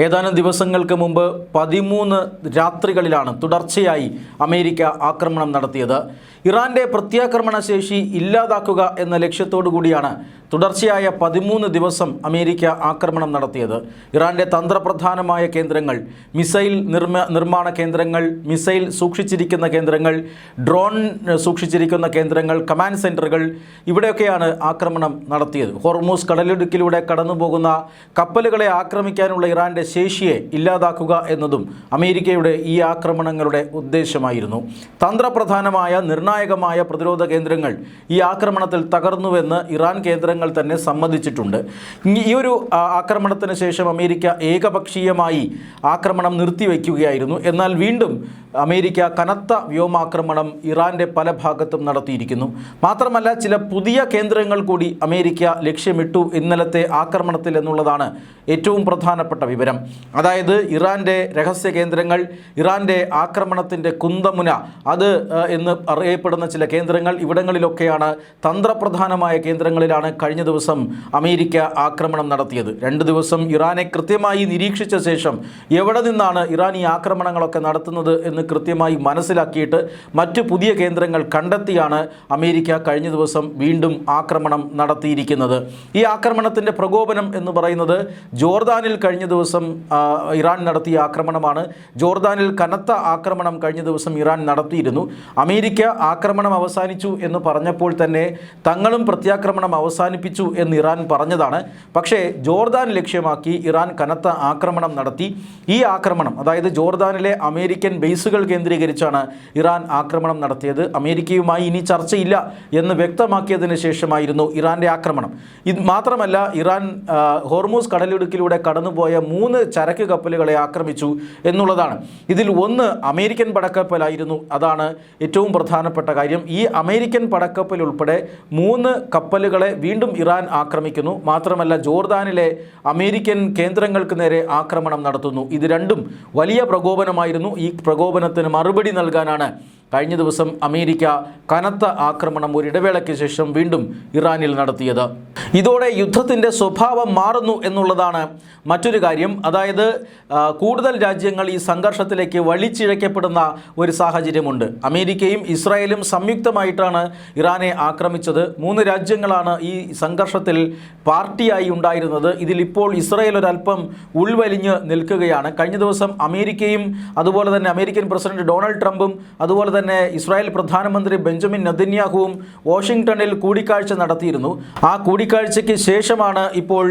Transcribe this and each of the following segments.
ഏതാനും ദിവസങ്ങൾക്ക് മുമ്പ് 13 രാത്രികളിലാണ് തുടർച്ചയായി അമേരിക്ക ആക്രമണം നടത്തിയത്. ഇറാന്റെ പ്രത്യാക്രമണ ശേഷി ഇല്ലാതാക്കുക എന്ന ലക്ഷ്യത്തോടു കൂടിയാണ് തുടർച്ചയായ 13 ദിവസം അമേരിക്ക ആക്രമണം നടത്തിയത്. ഇറാന്റെ തന്ത്രപ്രധാനമായ കേന്ദ്രങ്ങൾ, മിസൈൽ നിർമ്മാണ കേന്ദ്രങ്ങൾ, മിസൈൽ സൂക്ഷിച്ചിരിക്കുന്ന കേന്ദ്രങ്ങൾ, ഡ്രോൺ സൂക്ഷിച്ചിരിക്കുന്ന കേന്ദ്രങ്ങൾ, കമാൻഡ് സെൻറ്ററുകൾ, ഇവിടെയൊക്കെയാണ് ആക്രമണം നടത്തിയത്. ഹോർമൂസ് കടലിടുക്കിലൂടെ കടന്നുപോകുന്ന കപ്പലുകളെ ആക്രമിക്കാനുള്ള ഇറാന്റെ ശേഷിയെ ഇല്ലാതാക്കുക എന്നതും അമേരിക്കയുടെ ഈ ആക്രമണങ്ങളുടെ ഉദ്ദേശമായിരുന്നു. തന്ത്രപ്രധാനമായ നിർണായകമായ പ്രതിരോധ കേന്ദ്രങ്ങൾ ഈ ആക്രമണത്തിൽ തകർന്നുവെന്ന് ഇറാൻ കേന്ദ്രങ്ങൾ തന്നെ സമ്മതിച്ചിട്ടുണ്ട്. ഈ ഒരു ആക്രമണത്തിന് ശേഷം അമേരിക്ക ഏകപക്ഷീയമായി ആക്രമണം നിർത്തിവെക്കുകയായിരുന്നു. എന്നാൽ വീണ്ടും അമേരിക്ക കനത്ത വ്യോമാക്രമണം ഇറാന്റെ പല ഭാഗത്തും നടത്തിയിരിക്കുന്നു. മാത്രമല്ല, ചില പുതിയ കേന്ദ്രങ്ങൾ കൂടി അമേരിക്ക ലക്ഷ്യമിട്ടു ഇന്നലത്തെ ആക്രമണത്തിൽ എന്നുള്ളതാണ് ഏറ്റവും പ്രധാനപ്പെട്ട വിവരം. അതായത് ഇറാന്റെ രഹസ്യ കേന്ദ്രങ്ങൾ, ഇറാന്റെ ആക്രമണത്തിൻ്റെ കുന്തമുന അത് എന്ന് അറിയപ്പെടുന്ന ചില കേന്ദ്രങ്ങൾ, ഇവിടങ്ങളിലൊക്കെയാണ് തന്ത്രപ്രധാനമായ കേന്ദ്രങ്ങളിലാണ് കഴിഞ്ഞ ദിവസം അമേരിക്ക ആക്രമണം നടത്തിയത്. 2 ദിവസം ഇറാനെ കൃത്യമായി നിരീക്ഷിച്ച ശേഷം എവിടെ നിന്നാണ് ഇറാൻ ഈ ആക്രമണങ്ങളൊക്കെ നടത്തുന്നത് എന്ന് കൃത്യമായി മനസ്സിലാക്കിയിട്ട് മറ്റു പുതിയ കേന്ദ്രങ്ങൾ കണ്ടെത്തിയാണ് അമേരിക്ക കഴിഞ്ഞ ദിവസം വീണ്ടും ആക്രമണം നടത്തിയിരിക്കുന്നത്. ഈ ആക്രമണത്തിൻ്റെ പ്രകോപനം എന്ന് പറയുന്നത് ജോർദാനിൽ കഴിഞ്ഞ ദിവസം ഇറാൻ നടത്തിയ ആക്രമണമാണ്. ജോർദാനിൽ കനത്ത ആക്രമണം കഴിഞ്ഞ ദിവസം ഇറാൻ നടത്തിയിരുന്നു. അമേരിക്ക ആക്രമണം അവസാനിച്ചു എന്ന് പറഞ്ഞപ്പോൾ തന്നെ തങ്ങളും പ്രത്യാക്രമണം അവസാനിപ്പിച്ചു എന്ന് ഇറാൻ പറഞ്ഞതാണ്. പക്ഷേ ജോർദാൻ ലക്ഷ്യമാക്കി ഇറാൻ കനത്ത ആക്രമണം നടത്തി. ഈ ആക്രമണം, അതായത് ജോർദാനിലെ അമേരിക്കൻ ബേസുകൾ കേന്ദ്രീകരിച്ചാണ് ഇറാൻ ആക്രമണം നടത്തിയത്. അമേരിക്കയുമായി ഇനി ചർച്ചയില്ല എന്ന് വ്യക്തമാക്കിയതിന് ശേഷമായിരുന്നു ഇറാൻ്റെ ആക്രമണം. ഇത് മാത്രമല്ല, ഇറാൻ ഹോർമൂസ് കടലിടുക്കിലൂടെ കടന്നുപോയ 3 ചരക്ക് കപ്പലുകളെ ആക്രമിച്ചു എന്നുള്ളതാണ്. ഇതിൽ ഒന്ന് അമേരിക്കൻ പടക്കപ്പലായിരുന്നു. അതാണ് ഏറ്റവും പ്രധാനപ്പെട്ട കാര്യം. ഈ അമേരിക്കൻ പടക്കപ്പൽ ഉൾപ്പെടെ 3 കപ്പലുകളെ വീണ്ടും ഇറാൻ ആക്രമിക്കുന്നു. മാത്രമല്ല, ജോർദാനിലെ അമേരിക്കൻ കേന്ദ്രങ്ങൾക്ക് നേരെ ആക്രമണം നടത്തുന്നു. ഇത് രണ്ടും വലിയ പ്രകോപനമായിരുന്നു. ഈ പ്രകോപനത്തിന് മറുപടി നൽകാനാണ് കഴിഞ്ഞ ദിവസം അമേരിക്ക കനത്ത ആക്രമണം ഒരിടവേളയ്ക്ക് ശേഷം വീണ്ടും ഇറാനിൽ നടത്തിയത്. ഇതോടെ യുദ്ധത്തിൻ്റെ സ്വഭാവം മാറുന്നു എന്നുള്ളതാണ് മറ്റൊരു കാര്യം. അതായത് കൂടുതൽ രാജ്യങ്ങൾ ഈ സംഘർഷത്തിലേക്ക് വലിച്ചിഴക്കപ്പെടുന്ന ഒരു സാഹചര്യമുണ്ട്. അമേരിക്കയും ഇസ്രായേലും സംയുക്തമായിട്ടാണ് ഇറാനെ ആക്രമിച്ചത്. 3 രാജ്യങ്ങളാണ് ഈ സംഘർഷത്തിൽ പാർട്ടിയായി ഉണ്ടായിരുന്നത്. ഇതിലിപ്പോൾ ഇസ്രായേൽ ഒരല്പം ഉൾവലിഞ്ഞ് നിൽക്കുകയാണ്. കഴിഞ്ഞ ദിവസം അമേരിക്കയും അതുപോലെ തന്നെ അമേരിക്കൻ പ്രസിഡന്റ് ഡൊണാൾഡ് ട്രംപും അതുപോലെ തന്നെ ഇസ്രായേൽ പ്രധാനമന്ത്രി ബെഞ്ചമിൻ നെതന്യാഹുവും വാഷിംഗ്ടണിൽ കൂടിക്കാഴ്ച നടത്തിയിരുന്നു. ആ കൂടിക്കാഴ്ചയ്ക്ക് ശേഷമാണ് ഇപ്പോൾ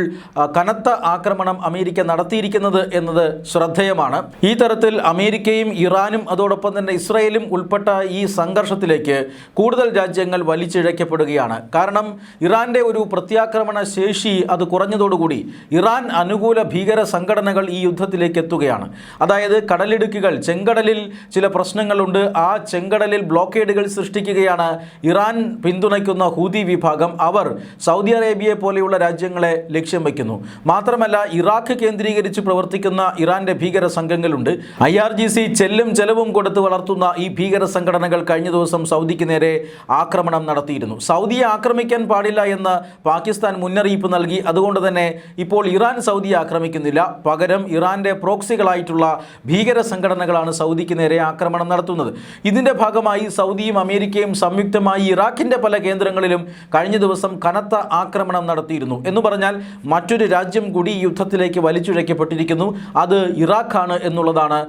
കനത്ത ആക്രമണം അമേരിക്ക നടത്തിയിരിക്കുന്നത് എന്നത് ശ്രദ്ധേയമാണ്. ഈ തരത്തിൽ അമേരിക്കയും ഇറാനും അതോടൊപ്പം തന്നെ ഇസ്രായേലും ഉൾപ്പെട്ട ഈ സംഘർഷത്തിലേക്ക് കൂടുതൽ രാജ്യങ്ങൾ വലിച്ചിഴക്കപ്പെടുകയാണ്. കാരണം ഇറാന്റെ ഒരു പ്രത്യാക്രമണ ശേഷി അത് കുറഞ്ഞതോടുകൂടി ഇറാൻ അനുകൂല ഭീകര സംഘടനകൾ ഈ യുദ്ധത്തിലേക്ക് എത്തുകയാണ്. അതായത് കടലിടുക്കുകൾ, ചെങ്കടലിൽ ചില പ്രശ്നങ്ങളുണ്ട്. ആ ചെങ്കടലിൽ ബ്ലോക്കേഡുകൾ സൃഷ്ടിക്കുകയാണ് ഇറാൻ പിന്തുണയ്ക്കുന്ന ഹൂതി വിഭാഗം. അവർ സൗദി അറേബ്യയെ പോലെയുള്ള രാജ്യങ്ങളെ ലക്ഷ്യം വയ്ക്കുന്നു. മാത്രമല്ല, ഇറാഖ് കേന്ദ്രീകരിച്ച് പ്രവർത്തിക്കുന്ന ഇറാന്റെ ഭീകര സംഘങ്ങളുണ്ട്. IRGC ചെല്ലും ചെലവും കൊടുത്ത് വളർത്തുന്ന ഈ ഭീകര സംഘടനകൾ കഴിഞ്ഞ ദിവസം സൗദിക്ക് നേരെ ആക്രമണം നടത്തിയിരുന്നു. സൗദിയെ ആക്രമിക്കാൻ പാടില്ല എന്ന് പാകിസ്ഥാൻ മുന്നറിയിപ്പ് നൽകി. അതുകൊണ്ട് തന്നെ ഇപ്പോൾ ഇറാൻ സൗദിയെ ആക്രമിക്കുന്നില്ല. പകരം ഇറാന്റെ പ്രോക്സികളായിട്ടുള്ള ഭീകര സംഘടനകളാണ് സൗദിക്ക് നേരെ ആക്രമണം നടത്തുന്നത്. ഇതിൻ്റെ ഭാഗമായി സൗദിയും അമേരിക്കയും സംയുക്തമായി ഇറാഖിൻ്റെ പല കേന്ദ്രങ്ങളിലും കഴിഞ്ഞ ദിവസം കനത്ത ആക്രമണം നടത്തിയിരുന്നു. എന്ന് പറഞ്ഞാൽ മറ്റൊരു രാജ്യം കൂടി ഈ യുദ്ധത്തിലേക്ക് വലിച്ചിഴക്കപ്പെട്ടിരിക്കുന്നു. അത് ഇറാഖാണ് എന്നുള്ളതാണ്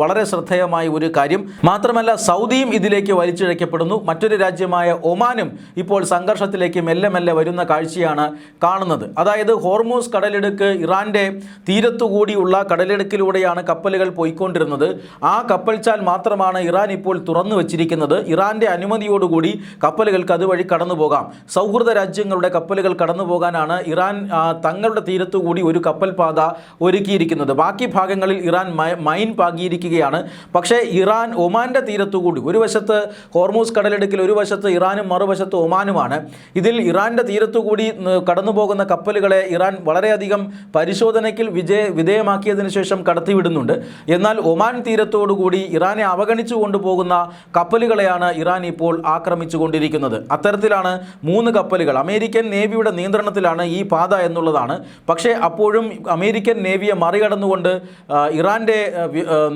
വളരെ ശ്രദ്ധേയമായ ഒരു കാര്യം. മാത്രമല്ല, സൗദിയും ഇതിലേക്ക് വലിച്ചിഴക്കപ്പെടുന്നു. മറ്റൊരു രാജ്യമായ ഒമാനും ഇപ്പോൾ സംഘർഷത്തിലേക്ക് മെല്ലെ മെല്ലെ വരുന്ന കാഴ്ചയാണ് കാണുന്നത്. അതായത് ഹോർമൂസ് കടലിടുക്ക്, ഇറാന്റെ തീരത്തുകൂടിയുള്ള കടലിടുക്കിലൂടെയാണ് കപ്പലുകൾ പോയിക്കൊണ്ടിരുന്നത്. ആ കപ്പൽച്ചാൽ മാത്രമാണ് ഇറാൻ ഇപ്പോൾ തുറന്നു വച്ചിരിക്കുന്നത്. ഇറാന്റെ അനുമതിയോടുകൂടി കപ്പലുകൾക്ക് അതുവഴി കടന്നു പോകാം. സൗഹൃദ രാജ്യങ്ങളുടെ കപ്പലുകൾ കടന്നു പോകാനാണ് ഇറാൻ തങ്ങളുടെ തീരത്തുകൂടി ഒരു കപ്പൽ പാത ഒരുക്കിയിരിക്കുന്നത്. ബാക്കി ഭാഗങ്ങളിൽ ഇറാൻ മൈൻ പാകിയിരിക്കുകയാണ്. പക്ഷേ ഇറാൻ ഒമാന്റെ തീരത്തുകൂടി, ഒരു വശത്ത് ഹോർമൂസ് കടലിടുക്കിൽ ഒരു വശത്ത് ഇറാനും മറുവശത്ത് ഒമാനുമാണ്. ഇതിൽ ഇറാന്റെ തീരത്തുകൂടി കടന്നു പോകുന്ന കപ്പലുകളെ ഇറാൻ വളരെയധികം പരിശോധനയ്ക്ക് വിധേയമാക്കിയതിനു ശേഷം കടത്തിവിടുന്നുണ്ട്. എന്നാൽ ഒമാൻ തീരത്തോടുകൂടി ഇറാനെ അവഗണിച്ചു കൊണ്ടുപോകുന്ന പോകുന്ന കപ്പലുകളെയാണ് ഇറാൻ ഇപ്പോൾ ആക്രമിച്ചുകൊണ്ടിരിക്കുന്നത്. അത്തരത്തിലാണ് 3 കപ്പലുകൾ അമേരിക്കൻ നേവിയുടെ നിയന്ത്രണത്തിലാണ് ഈ പാത എന്നുള്ളതാണ്. പക്ഷേ അപ്പോഴും അമേരിക്കൻ നേവിയെ മറികടന്നുകൊണ്ട് ഇറാൻ്റെ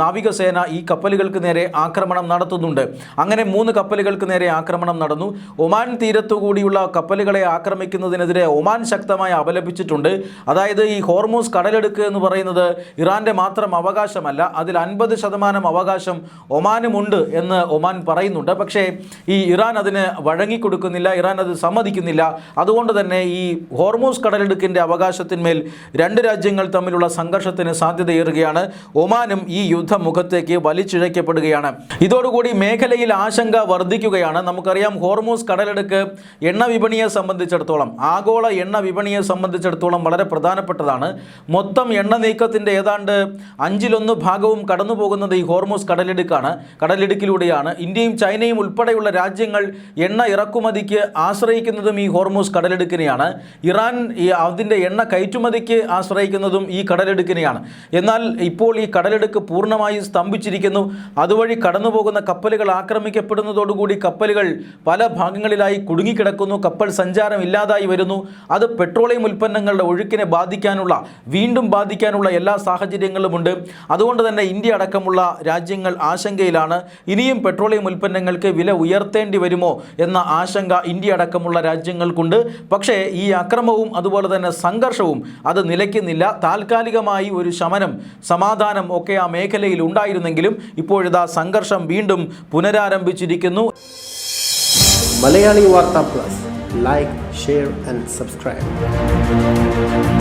നാവികസേന ഈ കപ്പലുകൾക്ക് നേരെ ആക്രമണം നടത്തുന്നുണ്ട്. അങ്ങനെ 3 കപ്പലുകൾക്ക് നേരെ ആക്രമണം നടന്നു. ഒമാൻ തീരത്തുകൂടിയുള്ള കപ്പലുകളെ ആക്രമിക്കുന്നതിനെതിരെ ഒമാൻ ശക്തമായി അപലപിച്ചിട്ടുണ്ട്. അതായത് ഈ ഹോർമൂസ് കടലെടുക്ക് എന്ന് പറയുന്നത് ഇറാൻ്റെ മാത്രം അവകാശമല്ല, അതിൽ 50% അവകാശം ഒമാനുമുണ്ട് എന്ന് ഒമാൻ പറയുന്നുണ്ട്. പക്ഷേ ഈ ഇറാൻ അതിന് വഴങ്ങിക്കൊടുക്കുന്നില്ല, ഇറാൻ അത് സമ്മതിക്കുന്നില്ല. അതുകൊണ്ട് തന്നെ ഈ ഹോർമൂസ് കടലെടുക്കിൻ്റെ അവകാശത്തിന്മേൽ 2 രാജ്യങ്ങൾ തമ്മിലുള്ള സംഘർഷത്തിന് സാധ്യതയേറുകയാണ്. ഒമാനും ഈ യുദ്ധമുഖത്തേക്ക് വലിച്ചിഴക്കപ്പെടുകയാണ്. ഇതോടുകൂടി മേഖലയിൽ ആശങ്ക വർദ്ധിക്കുകയാണ്. നമുക്കറിയാം ഹോർമൂസ് കടലെടുക്ക് എണ്ണ വിപണിയെ സംബന്ധിച്ചിടത്തോളം, ആഗോള എണ്ണ വിപണിയെ സംബന്ധിച്ചിടത്തോളം വളരെ പ്രധാനപ്പെട്ടതാണ്. മൊത്തം എണ്ണ നീക്കത്തിൻ്റെ ഏതാണ്ട് 1/5 ഭാഗവും കടന്നു പോകുന്നത് ഈ ഹോർമൂസ് കടലിടുക്കിലൂടെയാണ്. ഇന്ത്യയും ചൈനയും ഉൾപ്പെടെയുള്ള രാജ്യങ്ങൾ എണ്ണ ഇറക്കുമതിക്ക് ആശ്രയിക്കുന്നതും ഈ ഹോർമൂസ് കടലിടുക്കിനെയാണ്. ഇറാൻ അതിൻ്റെ എണ്ണ കയറ്റുമതിക്ക് ആശ്രയിക്കുന്നതും ഈ കടലിടുക്കിനെയാണ്. എന്നാൽ ഇപ്പോൾ ഈ കടലിടുക്ക് പൂർണ്ണമായും സ്തംഭിച്ചിരിക്കുന്നു. അതുവഴി കടന്നു പോകുന്ന കപ്പലുകൾ ആക്രമിക്കപ്പെടുന്നതോടുകൂടി കപ്പലുകൾ പല ഭാഗങ്ങളിലായി കുടുങ്ങിക്കിടക്കുന്നു. കപ്പൽ സഞ്ചാരം ഇല്ലാതായി വരുന്നു. അത് പെട്രോളിയം ഉൽപ്പന്നങ്ങളുടെ ഒഴുക്കിനെ വീണ്ടും ബാധിക്കാനുള്ള എല്ലാ സാഹചര്യങ്ങളുമുണ്ട്. അതുകൊണ്ട് തന്നെ ഇന്ത്യ അടക്കമുള്ള രാജ്യങ്ങൾ ആശങ്കയിലാണ്. ഇനിയും പെട്രോളിയം ഉൽപ്പന്നങ്ങൾക്ക് വില ഉയർത്തേണ്ടി വരുമോ എന്ന ആശങ്ക ഇന്ത്യ അടക്കമുള്ള രാജ്യങ്ങൾക്കുണ്ട്. പക്ഷേ ഈ അക്രമവും അതുപോലെ തന്നെ സംഘർഷവും അത് നിലയ്ക്കുന്നില്ല. താൽക്കാലികമായി ഒരു ശമനം, സമാധാനം ഒക്കെ ആ മേഖലയിൽ ഉണ്ടായിരുന്നെങ്കിലും ഇപ്പോഴിതാ സംഘർഷം വീണ്ടും പുനരാരംഭിച്ചിരിക്കുന്നു. മലയാളി വാർത്ത plus, like, share and subscribe.